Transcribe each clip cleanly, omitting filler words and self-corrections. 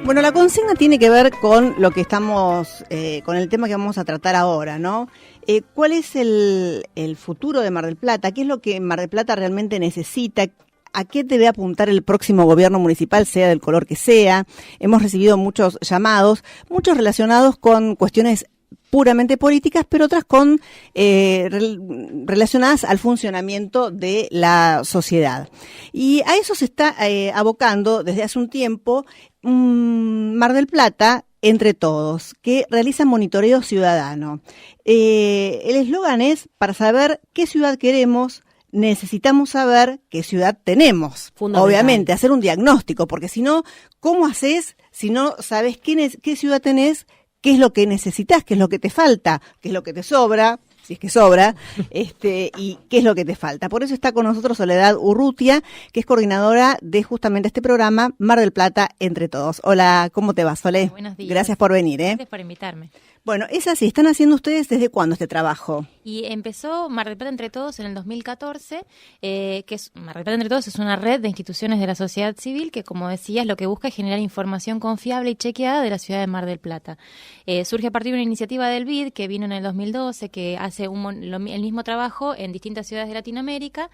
Bueno, la consigna tiene que ver con lo que estamos, con el tema que vamos a tratar ahora, ¿no? ¿Cuál es el futuro de Mar del Plata? ¿Qué es lo que Mar del Plata realmente necesita? ¿A qué debe apuntar el próximo gobierno municipal, sea del color que sea? Hemos recibido muchos llamados, muchos relacionados con cuestiones puramente políticas, pero otras con relacionadas al funcionamiento de la sociedad. Y a eso se está abocando desde hace un tiempo Mar del Plata Entre Todos, que realiza monitoreo ciudadano. El eslogan es: para saber qué ciudad queremos, necesitamos saber qué ciudad tenemos. Obviamente, hacer un diagnóstico, porque si no, ¿cómo haces si no sabes qué ciudad tenés? ¿Qué es lo que necesitas? ¿Qué es lo que te falta? ¿Qué es lo que te sobra? Si es que sobra, y qué es lo que te falta. Por eso está con nosotros Soledad Urrutia, que es coordinadora de justamente este programa Mar del Plata Entre Todos. Hola, ¿cómo te va, Solé? Buenos días. Gracias por venir. Gracias por invitarme. Bueno, es así. ¿Están haciendo ustedes desde cuándo este trabajo? Y empezó Mar del Plata Entre Todos en el 2014, Mar del Plata Entre Todos es una red de instituciones de la sociedad civil que, como decías, lo que busca es generar información confiable y chequeada de la ciudad de Mar del Plata. Surge a partir de una iniciativa del BID que vino en el 2012, que hace el mismo trabajo en distintas ciudades de Latinoamérica.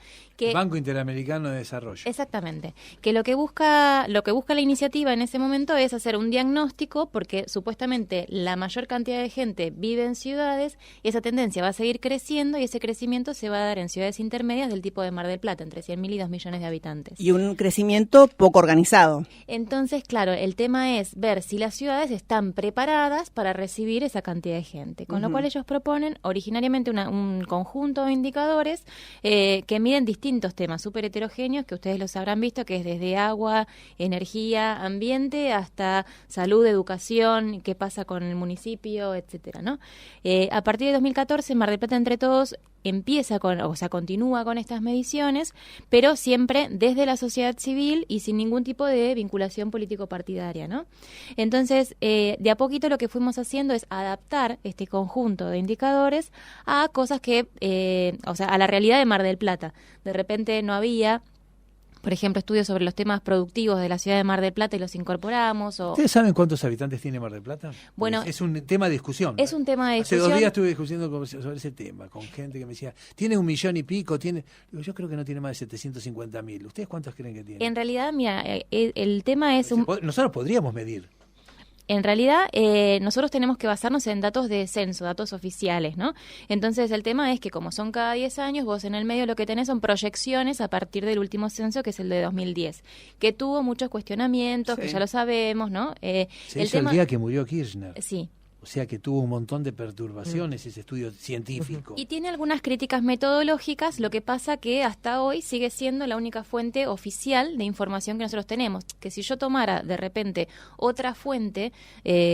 Banco Interamericano de Desarrollo. Exactamente. Que lo que busca la iniciativa en ese momento es hacer un diagnóstico, porque supuestamente la mayor cantidad de gente vive en ciudades y esa tendencia va a seguir creciendo, y ese crecimiento se va a dar en ciudades intermedias del tipo de Mar del Plata, entre 100.000 y 2 millones de habitantes. Y un crecimiento poco organizado. Entonces, claro, el tema es ver si las ciudades están preparadas para recibir esa cantidad de gente, con lo cual ellos proponen originariamente un conjunto de indicadores que miden distintos temas súper heterogéneos, que ustedes los habrán visto, que es desde agua, energía, ambiente, hasta salud, educación, qué pasa con el municipio, etcétera, ¿no? A partir de 2014, Mar del Plata Entre Todos continúa con estas mediciones, pero siempre desde la sociedad civil y sin ningún tipo de vinculación político-partidaria, ¿no? Entonces, de a poquito lo que fuimos haciendo es adaptar este conjunto de indicadores a cosas que, a la realidad de Mar del Plata. De repente no había, por ejemplo, estudios sobre los temas productivos de la ciudad de Mar del Plata y los incorporamos. ¿Ustedes saben cuántos habitantes tiene Mar del Plata? Bueno, es un tema de discusión. Es un tema de discusión. Hace 2 días estuve discutiendo sobre ese tema con gente que me decía, tiene 1 millón y pico, Digo, yo creo que no tiene más de 750.000. ¿Ustedes cuántos creen que tiene? En realidad, mira, el tema es Nosotros podríamos medir. En realidad, nosotros tenemos que basarnos en datos de censo, datos oficiales, ¿no? Entonces, el tema es que como son cada 10 años, vos en el medio lo que tenés son proyecciones a partir del último censo, que es el de 2010, que tuvo muchos cuestionamientos, que ya lo sabemos, ¿no? Se hizo el día que murió Kirchner. Sí. O sea que tuvo un montón de perturbaciones ese estudio científico. Y tiene algunas críticas metodológicas, lo que pasa que hasta hoy sigue siendo la única fuente oficial de información que nosotros tenemos. Que si yo tomara de repente otra fuente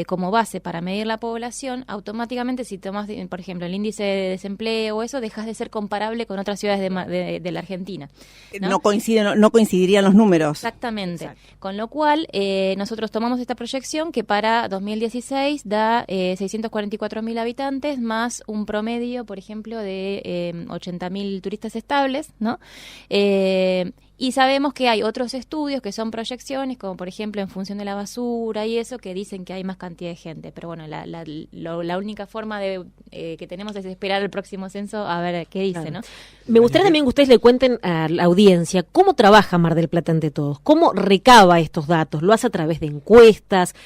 como base para medir la población, automáticamente si tomas, por ejemplo, el índice de desempleo o eso, dejas de ser comparable con otras ciudades de la Argentina, ¿no? No coincidirían los números. Exactamente. Exacto. Con lo cual, nosotros tomamos esta proyección que para 2016 da 644.000 habitantes, más un promedio, por ejemplo, de 80.000 turistas estables, ¿no? Y sabemos que hay otros estudios que son proyecciones, como por ejemplo en función de la basura y eso, que dicen que hay más cantidad de gente. Pero bueno, la única forma que tenemos es esperar el próximo censo a ver qué dice, claro, ¿no? Me gustaría también que ustedes le cuenten a la audiencia cómo trabaja Mar del Plata Entre Todos, cómo recaba estos datos. ¿Lo hace a través de encuestas,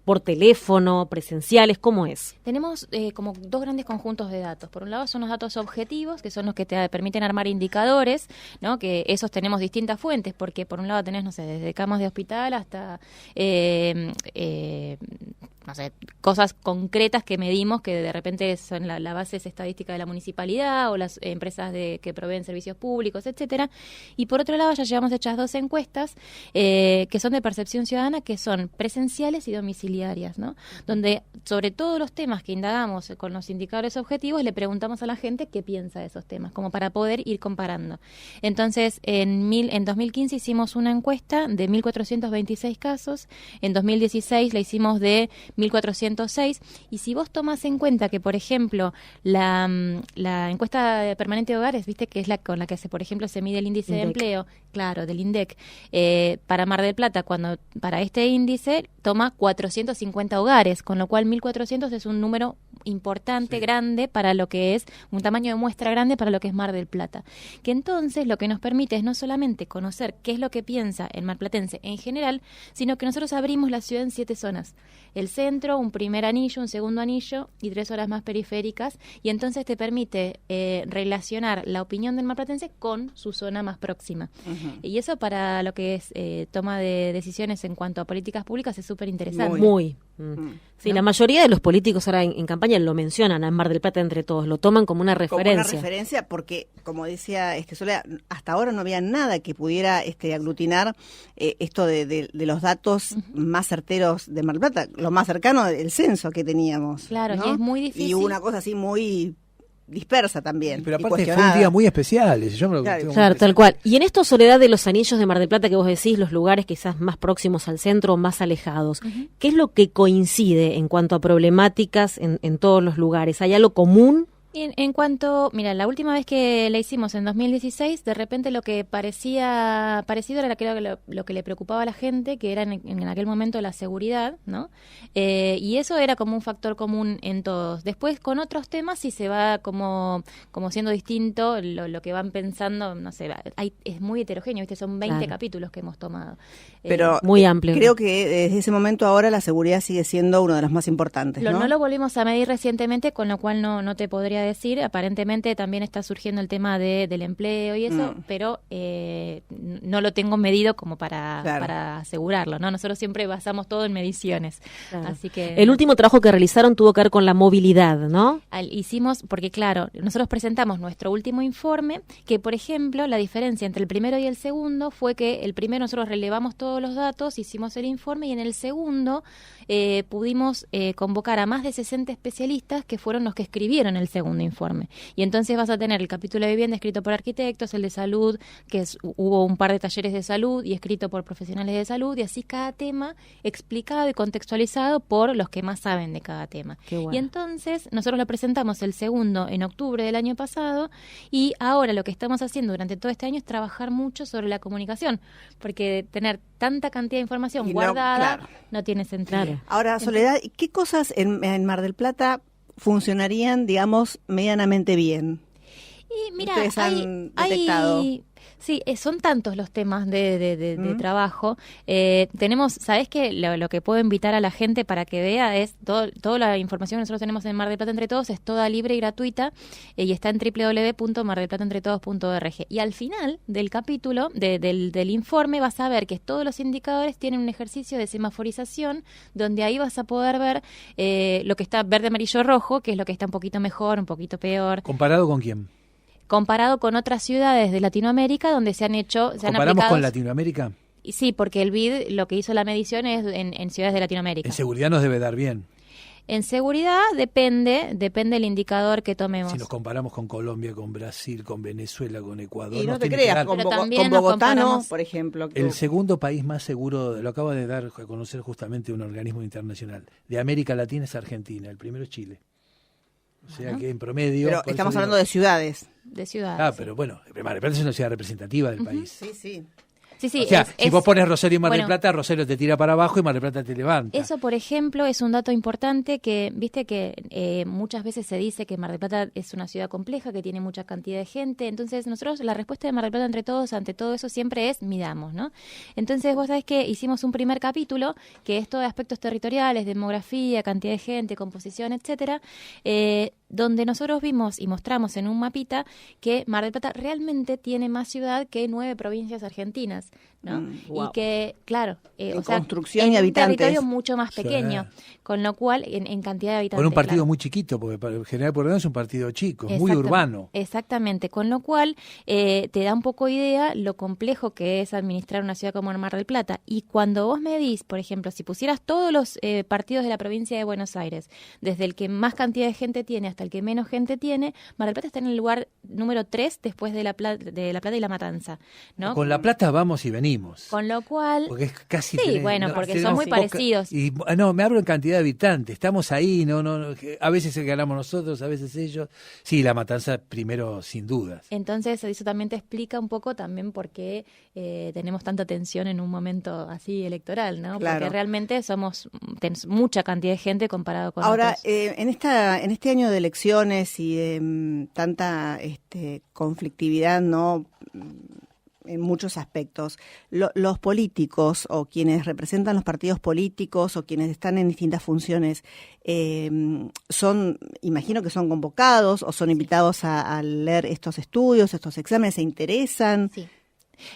por teléfono, presenciales? ¿Cómo es? Tenemos como 2 grandes conjuntos de datos. Por un lado son los datos objetivos, que son los que te permiten armar indicadores, ¿no? Que esos tenemos distintas fuentes, porque por un lado tenés, no sé, desde camas de hospital hasta no sé, cosas concretas que medimos que de repente son la base es estadística de la municipalidad o las empresas que proveen servicios públicos, etcétera. Y por otro lado ya llevamos hechas 2 encuestas que son de percepción ciudadana, que son presenciales y domiciliarias, ¿no? Donde sobre todos los temas que indagamos con los indicadores objetivos le preguntamos a la gente qué piensa de esos temas, como para poder ir comparando. Entonces, en 2015 hicimos una encuesta de 1.426 casos, en 2016 la hicimos de 1.406, y si vos tomás en cuenta que, por ejemplo, la encuesta permanente de hogares, viste que es la con la que por ejemplo se mide el índice de empleo, claro, del INDEC, para Mar del Plata, para este índice toma 450 hogares, con lo cual 1.400 es un número importante, grande, para lo que es, un tamaño de muestra grande para lo que es Mar del Plata. Que entonces lo que nos permite es no solamente conocer qué es lo que piensa el marplatense en general, sino que nosotros abrimos la ciudad en 7 zonas. El centro, un primer anillo, un segundo anillo y 3 zonas más periféricas, y entonces te permite relacionar la opinión del marplatense con su zona más próxima. Y eso para lo que es toma de decisiones en cuanto a políticas públicas es súper interesante. Muy. Sí, ¿no? La mayoría de los políticos ahora en campaña lo mencionan a Mar del Plata entre todos, lo toman como una referencia. Como una referencia porque, como decía Soledad, hasta ahora no había nada que pudiera aglutinar esto de los datos más certeros de Mar del Plata, lo más cercano del censo que teníamos. Claro, ¿no? y es muy difícil. Y una cosa así muy dispersa también. Pero aparte fue un día muy especial. Yo me lo claro, tal cual. Y en esto, Soledad, de los anillos de Mar del Plata que vos decís, los lugares quizás más próximos al centro o más alejados, ¿qué es lo que coincide en cuanto a problemáticas en todos los lugares? ¿Hay algo común? En cuanto, mira, la última vez que la hicimos en 2016, de repente lo que parecía parecido era lo que le preocupaba a la gente, que era en aquel momento la seguridad, ¿no? Y eso era como un factor común en todos. Después con otros temas sí se va como siendo distinto lo que van pensando, no sé, es muy heterogéneo, ¿viste? Son 20 capítulos que hemos tomado. Pero muy amplio. Creo que desde ese momento ahora la seguridad sigue siendo uno de los más importantes, ¿no? No lo volvimos a medir recientemente, con lo cual no te podría decir. Aparentemente también está surgiendo el tema del empleo y eso, pero no lo tengo medido como para asegurarlo, ¿no? Nosotros siempre basamos todo en mediciones. Claro. Así que el último trabajo que realizaron tuvo que ver con la movilidad, ¿no? Hicimos, porque claro, nosotros presentamos nuestro último informe, que por ejemplo la diferencia entre el primero y el segundo fue que el primero nosotros relevamos todos los datos, hicimos el informe, y en el segundo pudimos convocar a más de 60 especialistas que fueron los que escribieron el segundo informe. Y entonces vas a tener el capítulo de vivienda escrito por arquitectos, el de salud, hubo un par de talleres de salud y escrito por profesionales de salud, y así cada tema explicado y contextualizado por los que más saben de cada tema. Qué bueno. Y entonces nosotros lo presentamos el segundo en octubre del año pasado, y ahora lo que estamos haciendo durante todo este año es trabajar mucho sobre la comunicación, porque tener tanta cantidad de información guardada no tiene sentido. Ahora, Soledad, ¿qué cosas en Mar del Plata funcionarían, digamos, medianamente bien? Y mira, ustedes han detectado. Sí, son tantos los temas de trabajo. Tenemos, ¿sabés qué? Lo que puedo invitar a la gente para que vea es toda la información que nosotros tenemos en Mar del Plata Entre Todos, es toda libre y gratuita, y está en www.mardelplataentretodos.org. Y al final del capítulo, del informe, vas a ver que todos los indicadores tienen un ejercicio de semaforización, donde ahí vas a poder ver lo que está verde, amarillo, rojo, que es lo que está un poquito mejor, un poquito peor. ¿Comparado con quién? Comparado con otras ciudades de Latinoamérica donde se han ¿Comparamos con Latinoamérica? Sí, porque el BID lo que hizo la medición es en ciudades de Latinoamérica. En seguridad nos debe dar bien. En seguridad depende del indicador que tomemos. Si nos comparamos con Colombia, con Brasil, con Venezuela, con Ecuador. Y no te creas, con Bogotá, ¿no? Por ejemplo. El segundo país más seguro, lo acaba de dar a conocer justamente un organismo internacional, de América Latina es Argentina, el primero es Chile. O sea que en promedio... Pero estamos hablando de ciudades. De ciudades. Ah, pero bueno, Mar del Plata es una ciudad representativa del país. Sí, sí. Sí, o sea, si vos pones Rosario y Mar del Plata, Rosario te tira para abajo y Mar del Plata te levanta. Eso, por ejemplo, es un dato importante que, viste que muchas veces se dice que Mar del Plata es una ciudad compleja, que tiene mucha cantidad de gente. Entonces, nosotros, la respuesta de Mar del Plata Entre Todos ante todo eso siempre es midamos, ¿no? Entonces, vos sabés que hicimos un primer capítulo, que es todo de aspectos territoriales, demografía, cantidad de gente, composición, etcétera, donde nosotros vimos y mostramos en un mapita que Mar del Plata realmente tiene más ciudad que 9 provincias argentinas, ¿no? Wow. Y que, claro, construcción en y habitantes. un territorio mucho más pequeño, con lo cual, en cantidad de habitantes. Con un partido claro. muy chiquito, porque para el General Porredón es un partido chico, muy urbano. Exactamente, con lo cual te da un poco idea lo complejo que es administrar una ciudad como Mar del Plata. Y cuando vos medís, por ejemplo, si pusieras todos los partidos de la provincia de Buenos Aires, desde el que más cantidad de gente tiene hasta hasta el que menos gente tiene, Mar del Plata está en el lugar número 3 después de La Plata y La Matanza, ¿no? Con La Plata vamos y venimos. Con lo cual... Porque es casi... Sí, bueno, porque son muy parecidos. Y no, me hablo en cantidad de habitantes. Estamos ahí, no, a veces ganamos nosotros, a veces ellos. Sí, La Matanza primero, sin dudas. Entonces, eso también te explica un poco también por qué tenemos tanta tensión en un momento así electoral, ¿no? Claro. Porque realmente tenemos mucha cantidad de gente comparado con Ahora, otros. en este año de elecciones y de tanta conflictividad, ¿no? En muchos aspectos, los políticos o quienes representan los partidos políticos o quienes están en distintas funciones, imagino que son convocados o son invitados a leer estos estudios, estos exámenes, ¿se interesan? Sí.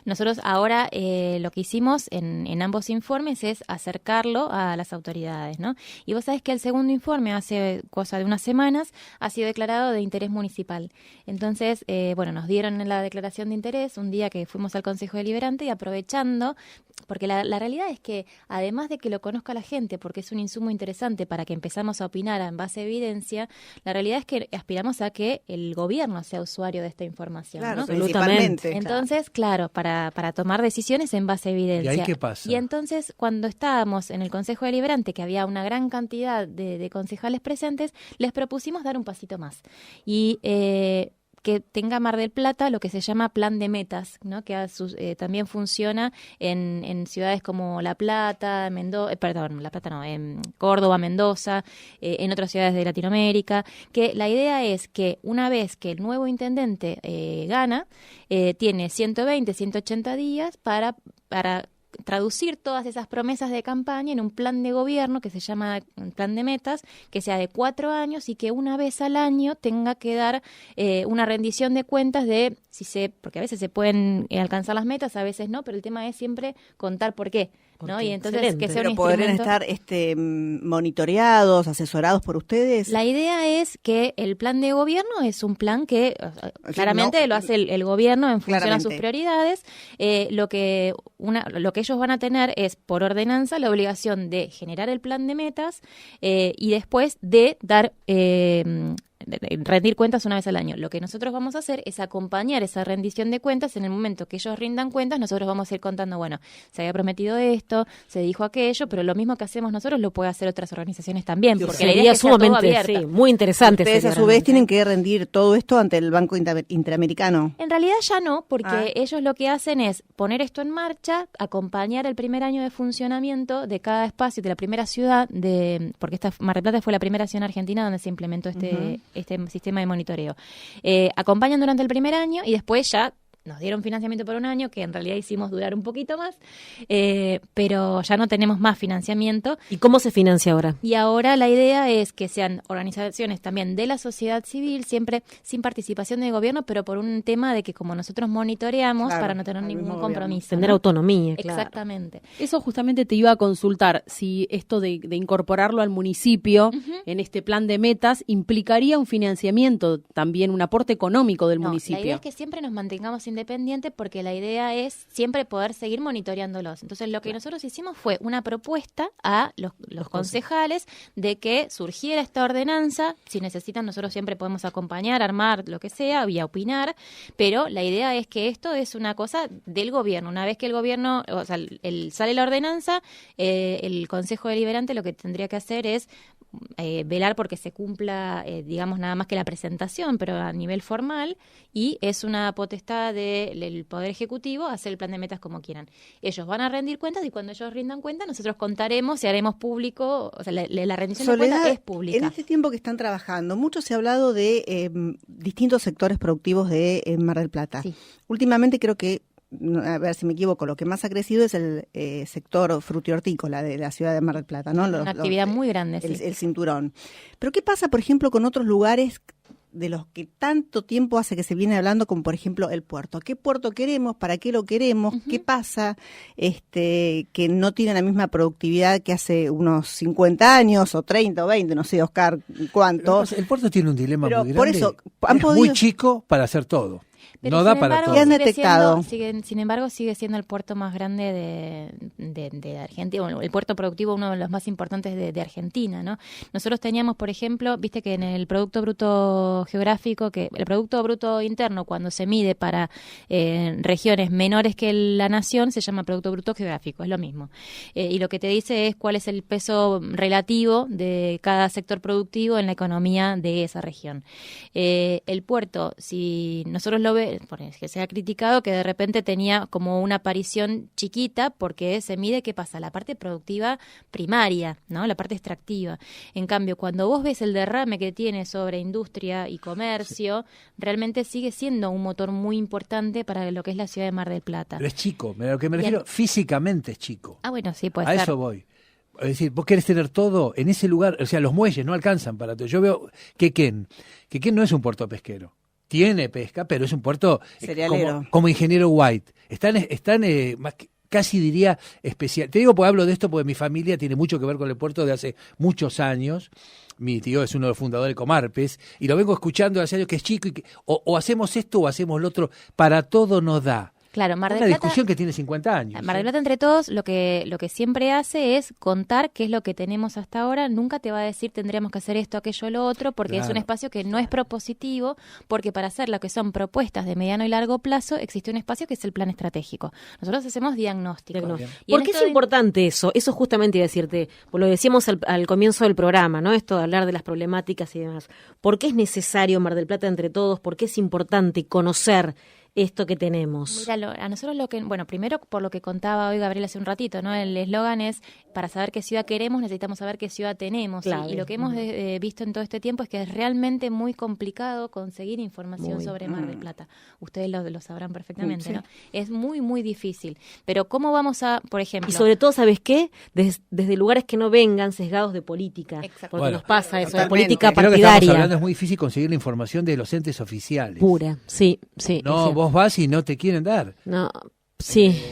Nosotros ahora lo que hicimos en ambos informes es acercarlo a las autoridades, ¿no? Y vos sabés que el segundo informe, hace cosa de unas semanas, ha sido declarado de interés municipal. Entonces, nos dieron la declaración de interés un día que fuimos al Consejo Deliberante y aprovechando, porque la realidad es que además de que lo conozca la gente, porque es un insumo interesante para que empezamos a opinar en base a evidencia, la realidad es que aspiramos a que el gobierno sea usuario de esta información, claro, ¿no? principalmente. Entonces, claro, para tomar decisiones en base a evidencia. ¿Y ahí qué pasa? Y entonces, cuando estábamos en el Consejo Deliberante, que había una gran cantidad de concejales presentes, les propusimos dar un pasito más. Y que tenga Mar del Plata lo que se llama plan de metas, ¿no? Que también funciona en ciudades como La Plata, Córdoba, Mendoza, en otras ciudades de Latinoamérica, que la idea es que una vez que el nuevo intendente gana, tiene 120, 180 días para traducir todas esas promesas de campaña en un plan de gobierno que se llama un plan de metas, que sea de 4 años y que una vez al año tenga que dar una rendición de cuentas de porque a veces se pueden alcanzar las metas, a veces no, pero el tema es siempre contar por qué, ¿no? Y entonces Excelente. que sea Pero un podrían instrumento. estar monitoreados, asesorados por ustedes. La idea es que el plan de gobierno es un plan que claramente lo hace el gobierno en función a sus claramente. prioridades. Lo que ellos van a tener es, por ordenanza, la obligación de generar el plan de metas y después de dar rendir cuentas una vez al año. Lo que nosotros vamos a hacer es acompañar esa rendición de cuentas. En el momento que ellos rindan cuentas, nosotros vamos a ir contando, bueno, se había prometido esto, se dijo aquello, pero lo mismo que hacemos nosotros lo puede hacer otras organizaciones también, porque la idea es que sea todo sumamente, abierto. sí, muy interesante. Ustedes sería a su vez realmente. tienen que rendir todo esto ante el Banco Interamericano. En realidad ya no, porque ellos lo que hacen es poner esto en marcha, acompañar el primer año de funcionamiento de cada espacio, de la primera ciudad, porque Mar del Plata fue la primera ciudad en Argentina donde se implementó este sistema de monitoreo. Acompañan durante el primer año y después ya nos dieron financiamiento por un año, que en realidad hicimos durar un poquito más, pero ya no tenemos más financiamiento. ¿Y cómo se financia ahora? Y ahora la idea es que sean organizaciones también de la sociedad civil, siempre sin participación del gobierno, pero por un tema de que como nosotros monitoreamos, Claro, para no tener al ningún mismo compromiso. Tener ¿no? autonomía, claro. Exactamente. Eso justamente te iba a consultar, si esto de incorporarlo al municipio en este plan de metas implicaría un financiamiento, también un aporte económico del No, municipio. la idea es que siempre nos mantengamos independientes porque la idea es siempre poder seguir monitoreándolos. Entonces lo que nosotros hicimos fue una propuesta a los concejales de que surgiera esta ordenanza. Si necesitan, nosotros siempre podemos acompañar, armar, lo que sea, y opinar, pero la idea es que esto es una cosa del gobierno. Una vez que el gobierno, o sea, sale la ordenanza, el Consejo Deliberante lo que tendría que hacer es velar porque se cumpla, digamos, nada más que la presentación, pero a nivel formal, y es una potestad del Poder Ejecutivo hacer el plan de metas como quieran. Ellos van a rendir cuentas y cuando ellos rindan cuentas, nosotros contaremos y haremos público, o sea, la rendición de cuentas es pública. En este tiempo que están trabajando, mucho se ha hablado de distintos sectores productivos de Mar del Plata. Sí. Últimamente creo que, a ver si me equivoco, lo que más ha crecido es el sector frutihortícola de la ciudad de Mar del Plata, ¿no? Una actividad muy grande, sí. El cinturón. Pero ¿qué pasa, por ejemplo, con otros lugares de los que tanto tiempo hace que se viene hablando, como por ejemplo el puerto? ¿Qué puerto queremos? ¿Para qué lo queremos? ¿Qué pasa que no tiene la misma productividad que hace unos 50 años o 30 o 20? No sé, Oscar, ¿cuánto? El puerto tiene un dilema Pero muy por grande. eso, es muy chico para hacer todo. No da para todo. ¿Qué han detectado? Sin embargo, sigue siendo el puerto más grande de Argentina, bueno, el puerto productivo, uno de los más importantes de Argentina, ¿no? Nosotros teníamos, por ejemplo, viste que en el Producto Bruto Geográfico, que el Producto Bruto Interno, cuando se mide para regiones menores que la nación, se llama Producto Bruto Geográfico, es lo mismo. Y lo que te dice es cuál es el peso relativo de cada sector productivo en la economía de esa región. El puerto, si nosotros lo vemos, que se ha criticado que de repente tenía como una aparición chiquita porque se mide qué pasa, la parte productiva primaria, ¿no? La parte extractiva. En cambio, cuando vos ves el derrame que tiene sobre industria y comercio, realmente sigue siendo un motor muy importante para lo que es la ciudad de Mar del Plata. Pero es chico, a lo que me refiero, físicamente es chico. Bueno, sí, puede ser. ser. A eso voy. Es decir, vos querés tener todo en ese lugar, o sea, los muelles no alcanzan para todo. Yo veo Quequén no es un puerto pesquero. Tiene pesca, pero es un puerto como ingeniero White. Están casi diría especial. Te digo porque hablo de esto porque mi familia tiene mucho que ver con el puerto de hace muchos años. Mi tío es uno de los fundadores de Comarpes y lo vengo escuchando hace años que es chico y o hacemos esto o hacemos lo otro. Para todo nos da. Claro, Mar del Plata, Plata, discusión que tiene 50 años. Mar del Plata, entre todos, lo que siempre hace es contar qué es lo que tenemos hasta ahora. Nunca te va a decir tendríamos que hacer esto, aquello, lo otro, porque es un espacio que no es propositivo, porque para hacer lo que son propuestas de mediano y largo plazo existe un espacio que es el plan estratégico. Nosotros hacemos diagnóstico. ¿Por qué es importante eso? Eso justamente iba a decirte, pues lo decíamos al comienzo del programa, ¿no? Esto de hablar de las problemáticas y demás. ¿Por qué es necesario Mar del Plata entre todos? ¿Por qué es importante conocer esto que tenemos? Mira, a nosotros primero por lo que contaba hoy Gabriel hace un ratito, ¿no? El eslogan es, para saber qué ciudad queremos, necesitamos saber qué ciudad tenemos. Claro. Y lo que hemos visto en todo este tiempo es que es realmente muy complicado conseguir información sobre Mar del Plata. Ustedes lo sabrán perfectamente, ¿no? Es muy, muy difícil. Pero ¿cómo vamos a, por ejemplo? Y sobre todo, ¿sabes qué? Desde lugares que no vengan sesgados de política. Exacto. Porque nos pasa eso, de política partidaria. Creo que estamos hablando, es muy difícil conseguir la información de los entes oficiales. Pura, sí. No, vos vas y no te quieren dar. No, sí.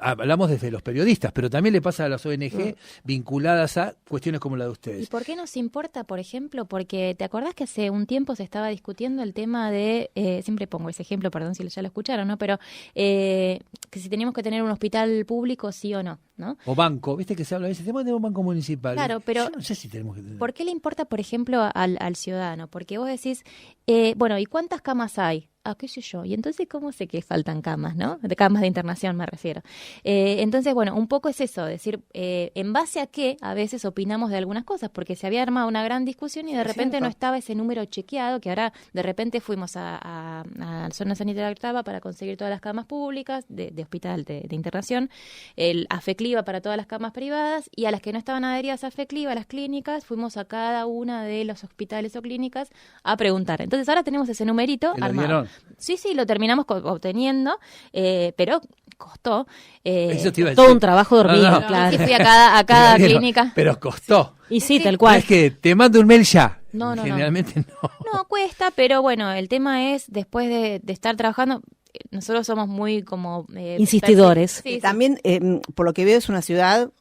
Hablamos desde los periodistas, pero también le pasa a las ONG vinculadas a cuestiones como la de ustedes. ¿Y por qué nos importa, por ejemplo? Porque ¿te acordás que hace un tiempo se estaba discutiendo el tema de, siempre pongo ese ejemplo, perdón si ya lo escucharon, ¿no? Pero que si teníamos que tener un hospital público, sí o no, ¿no? O banco, viste que se habla a veces, tenemos un banco municipal. Claro, pero yo no sé si tenemos que tener. ¿Por qué le importa, por ejemplo, al ciudadano? Porque vos decís, bueno, ¿y cuántas camas hay? Qué sé yo. Y entonces, ¿cómo sé que faltan camas, no? De camas de internación me refiero. Entonces, bueno, un poco es eso, decir, en base a qué a veces opinamos de algunas cosas, porque se había armado una gran discusión y de repente no estaba ese número chequeado, que ahora de repente fuimos a la zona sanitaria de Octava para conseguir todas las camas públicas de hospital de internación, a FECLIVA para todas las camas privadas, y a las que no estaban adheridas a FECLIVA, a las clínicas, fuimos a cada una de los hospitales o clínicas a preguntar. Entonces ahora tenemos ese numerito armado. Sí, lo terminamos obteniendo, pero costó. Eso te iba a decir. Todo un trabajo de hormiga, claro. Sí, fui a cada clínica. Pero costó. Y sí, tal cual. Es que te mando un mail ya. No. Generalmente no. No, cuesta, pero bueno, el tema es, después de estar trabajando, nosotros somos muy como... insistidores. Sí. También, por lo que veo, es una ciudad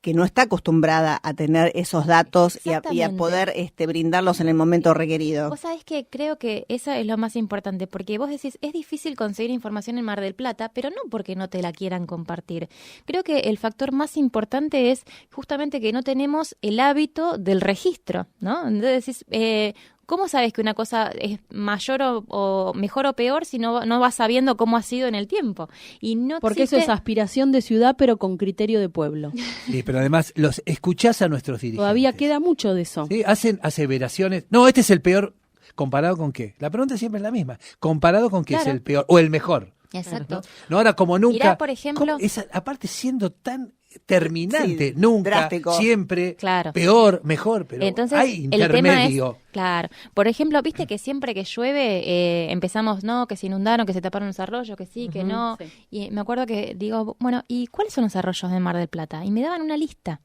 que no está acostumbrada a tener esos datos y a poder brindarlos en el momento requerido. Vos sabés que creo que eso es lo más importante, porque vos decís, es difícil conseguir información en Mar del Plata, pero no porque no te la quieran compartir. Creo que el factor más importante es justamente que no tenemos el hábito del registro, ¿no? Entonces decís... ¿Cómo sabes que una cosa es mayor o mejor o peor si no vas sabiendo cómo ha sido en el tiempo? Y no porque eso es aspiración de ciudad, pero con criterio de pueblo. Sí, pero además los escuchás a nuestros dirigentes. Todavía queda mucho de eso. Sí, hacen aseveraciones. No, este es el peor. ¿Comparado con qué? La pregunta siempre es la misma. ¿Comparado con qué es el peor o el mejor? Exacto. No, ahora como nunca. Mirá, por ejemplo, aparte siendo tan terminante, nunca, drástico. Siempre, peor, mejor, pero entonces, hay intermedio. Claro. Por ejemplo, viste que siempre que llueve empezamos, no, que se inundaron, que se taparon los arroyos, que sí, que no. Sí. Y me acuerdo que digo, bueno, ¿y cuáles son los arroyos de Mar del Plata? Y me daban una lista.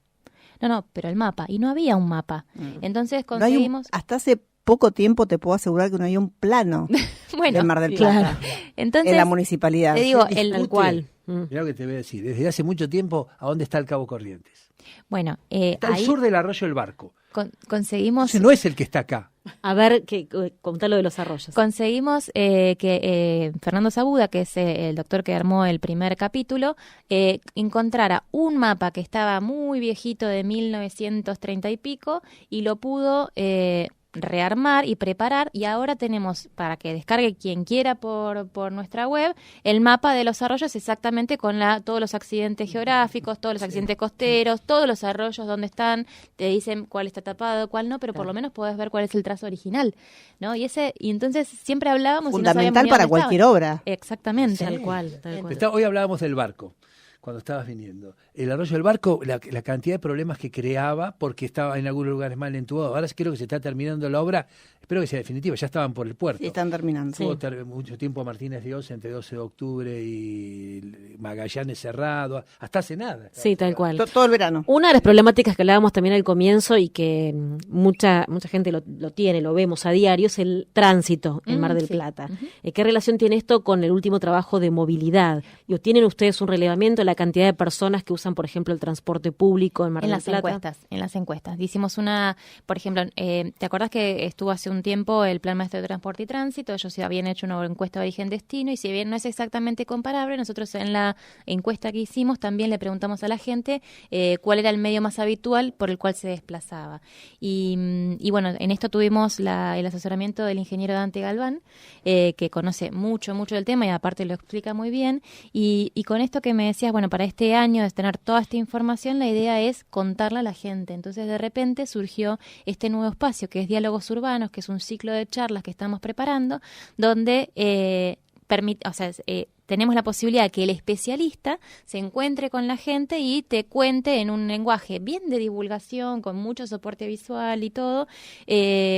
No, pero el mapa. Y no había un mapa. Entonces conseguimos... hasta hace poco tiempo te puedo asegurar que no había un plano de Mar del Plata. Entonces, en la municipalidad. Te digo, el cual. Mirá lo que te voy a decir. Desde hace mucho tiempo, ¿a dónde está el Cabo Corrientes? Bueno, está al sur del arroyo del Barco. Conseguimos... Entonces, no es el que está acá. A ver, contá lo de los arroyos. Conseguimos que Fernando Sabuda, que es el doctor que armó el primer capítulo, encontrara un mapa que estaba muy viejito de 1930 y pico y lo pudo rearmar y preparar, y ahora tenemos para que descargue quien quiera por nuestra web el mapa de los arroyos exactamente con todos los accidentes geográficos, todos los accidentes costeros, todos los arroyos donde están, te dicen cuál está tapado, cuál no, pero por lo menos podés ver cuál es el trazo original, ¿no? Y entonces siempre hablábamos fundamental y no para cualquier obra. Exactamente. Tal cual. Hoy hablábamos del barco. Cuando estabas viniendo. El arroyo del barco, la cantidad de problemas que creaba porque estaba en algunos lugares mal entubado. Ahora creo que se está terminando la obra, espero que sea definitiva, ya estaban por el puerto. Sí, están terminando. Tuvo mucho tiempo Martínez de Oz entre 12 de octubre y Magallanes cerrado, hasta hace nada. Sí, tal cual. Todo el verano. Una de las problemáticas que hablábamos también al comienzo y que mucha gente lo tiene, lo vemos a diario, es el tránsito en Mar del Plata. ¿Qué relación tiene esto con el último trabajo de movilidad? ¿Tienen ustedes un relevamiento de la cantidad de personas que usan, por ejemplo, el transporte público en Mar del Plata? En las encuestas. Hicimos por ejemplo, ¿te acordás que estuvo hace un tiempo el Plan Maestro de Transporte y Tránsito? Ellos habían hecho una encuesta de origen-destino y si bien no es exactamente comparable, nosotros en la encuesta que hicimos también le preguntamos a la gente cuál era el medio más habitual por el cual se desplazaba. Y bueno, en esto tuvimos el asesoramiento del ingeniero Dante Galván, que conoce mucho del tema y aparte lo explica muy bien. Y con esto que me decías, bueno, para este año de tener toda esta información, la idea es contarla a la gente. Entonces, de repente surgió este nuevo espacio que es Diálogos Urbanos, que es un ciclo de charlas que estamos preparando, donde tenemos la posibilidad de que el especialista se encuentre con la gente y te cuente en un lenguaje bien de divulgación, con mucho soporte visual y todo,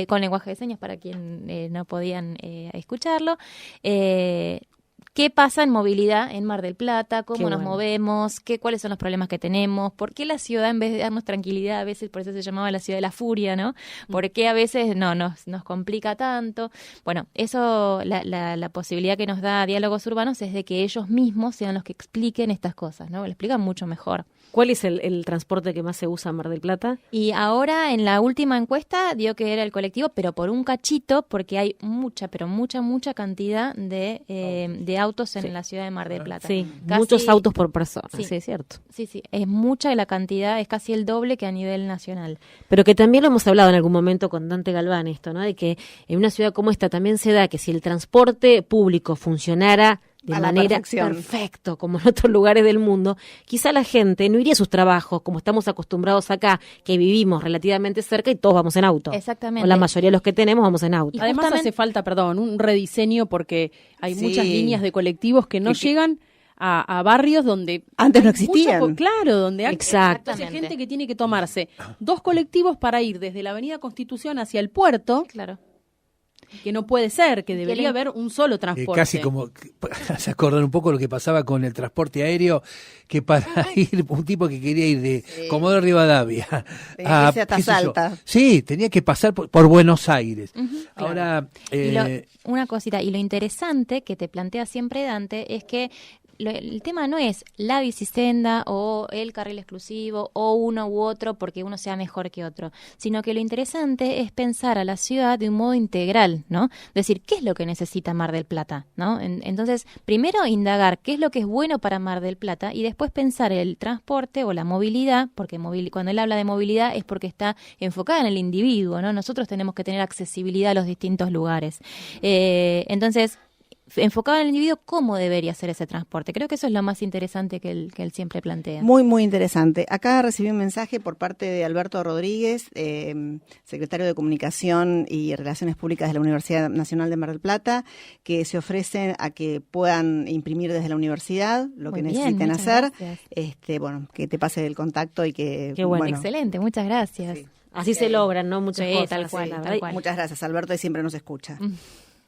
con lenguaje de señas para quien no podían escucharlo, qué pasa en movilidad en Mar del Plata, cómo nos movemos, cuáles son los problemas que tenemos, por qué la ciudad, en vez de darnos tranquilidad, a veces por eso se llamaba la ciudad de la furia, ¿no? ¿Por qué a veces nos complica tanto? Bueno, eso, la posibilidad que nos da Diálogos Urbanos es de que ellos mismos sean los que expliquen estas cosas, ¿no? Lo explican mucho mejor. ¿Cuál es el transporte que más se usa en Mar del Plata? Y ahora, en la última encuesta, dio que era el colectivo, pero por un cachito, porque hay mucha cantidad de autos en la ciudad de Mar del Plata. Sí, muchos autos por persona, sí, es cierto. Sí, es mucha la cantidad, es casi el doble que a nivel nacional. Pero que también lo hemos hablado en algún momento con Dante Galván esto, ¿no? De que en una ciudad como esta también se da que si el transporte público funcionara de manera perfecta, como en otros lugares del mundo, quizá la gente no iría a sus trabajos como estamos acostumbrados acá, que vivimos relativamente cerca y todos vamos en auto. Exactamente. O la mayoría de los que tenemos vamos en auto. Y además hace falta, un rediseño porque hay muchas líneas de colectivos que no llegan a barrios donde antes no existían. Donde hay gente que tiene que tomarse 2 colectivos para ir desde la Avenida Constitución hacia el puerto. Claro. Que no puede ser, que debería haber un solo transporte. Casi como, se acordan un poco lo que pasaba con el transporte aéreo, que para ir, un tipo que quería ir de Comodoro Rivadavia hasta Salta. Sí, tenía que pasar por Buenos Aires. Ahora, una cosita, y lo interesante que te plantea siempre Dante es que el tema no es la bicisenda o el carril exclusivo o uno u otro porque uno sea mejor que otro, sino que lo interesante es pensar a la ciudad de un modo integral, ¿no? Decir, ¿qué es lo que necesita Mar del Plata? ¿No? Entonces, primero indagar qué es lo que es bueno para Mar del Plata y después pensar el transporte o la movilidad, porque cuando él habla de movilidad es porque está enfocada en el individuo, ¿no? Nosotros tenemos que tener accesibilidad a los distintos lugares. Entonces, enfocado en el individuo, ¿cómo debería ser ese transporte? Creo que eso es lo más interesante que él siempre plantea. Muy, muy interesante. Acá recibí un mensaje por parte de Alberto Rodríguez, secretario de Comunicación y Relaciones Públicas de la Universidad Nacional de Mar del Plata, que se ofrecen a que puedan imprimir desde la universidad lo que necesiten hacer. Que te pase el contacto y que... Qué bueno. Excelente, muchas gracias. Sí. Así se logran, ¿no? Muchas cosas. Tal cual. Muchas gracias, Alberto, y siempre nos escucha.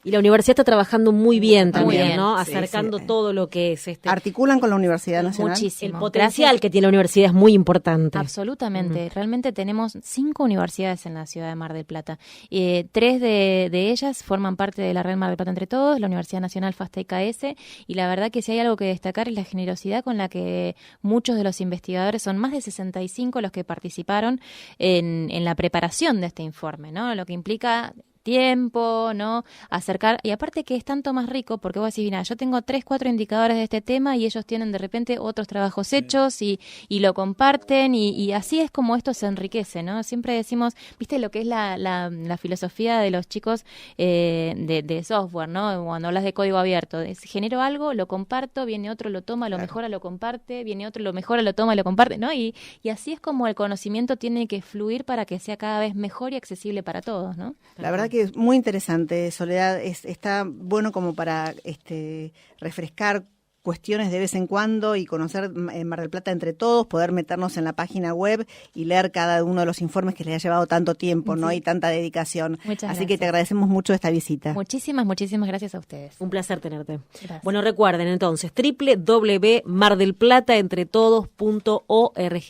Y la universidad está trabajando muy bien también, bien, ¿no? sí, Acercando sí. todo lo que es ¿Articulan con la Universidad Nacional? Muchísimo. el potencial que tiene la universidad es muy importante. Absolutamente. Realmente tenemos 5 universidades en la ciudad de Mar del Plata. 3 de ellas forman parte de la red Mar del Plata Entre Todos, la Universidad Nacional, FASTA y KS, y la verdad que si hay algo que destacar es la generosidad con la que muchos de los investigadores, son más de 65 los que participaron en la preparación de este informe, ¿no? Lo que implica tiempo, ¿no? Acercar, y aparte que es tanto más rico, porque vos decís, mira, yo tengo 3, 4 indicadores de este tema y ellos tienen de repente otros trabajos hechos y lo comparten y así es como esto se enriquece, ¿no? Siempre decimos, viste lo que es la filosofía de los chicos de software, ¿no? Cuando hablas de código abierto, genero algo, lo comparto, viene otro, lo toma, lo mejora, lo comparte, viene otro, lo mejora, lo toma, lo comparte, ¿no? Y así es como el conocimiento tiene que fluir para que sea cada vez mejor y accesible para todos, ¿no? La verdad que es muy interesante, Soledad, está bueno como para refrescar cuestiones de vez en cuando y conocer Mar del Plata Entre Todos, poder meternos en la página web y leer cada uno de los informes que les ha llevado tanto tiempo, ¿no? Y tanta dedicación. Muchas Así gracias. que te agradecemos mucho esta visita. Muchísimas gracias a ustedes. Un placer tenerte. Gracias. Bueno, recuerden entonces, www.mardelplataentretodos.org.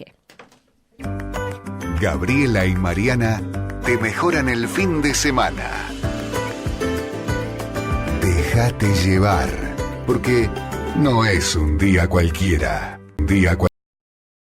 Gabriela y Mariana te mejoran el fin de semana. Déjate llevar, porque no es un día cualquiera.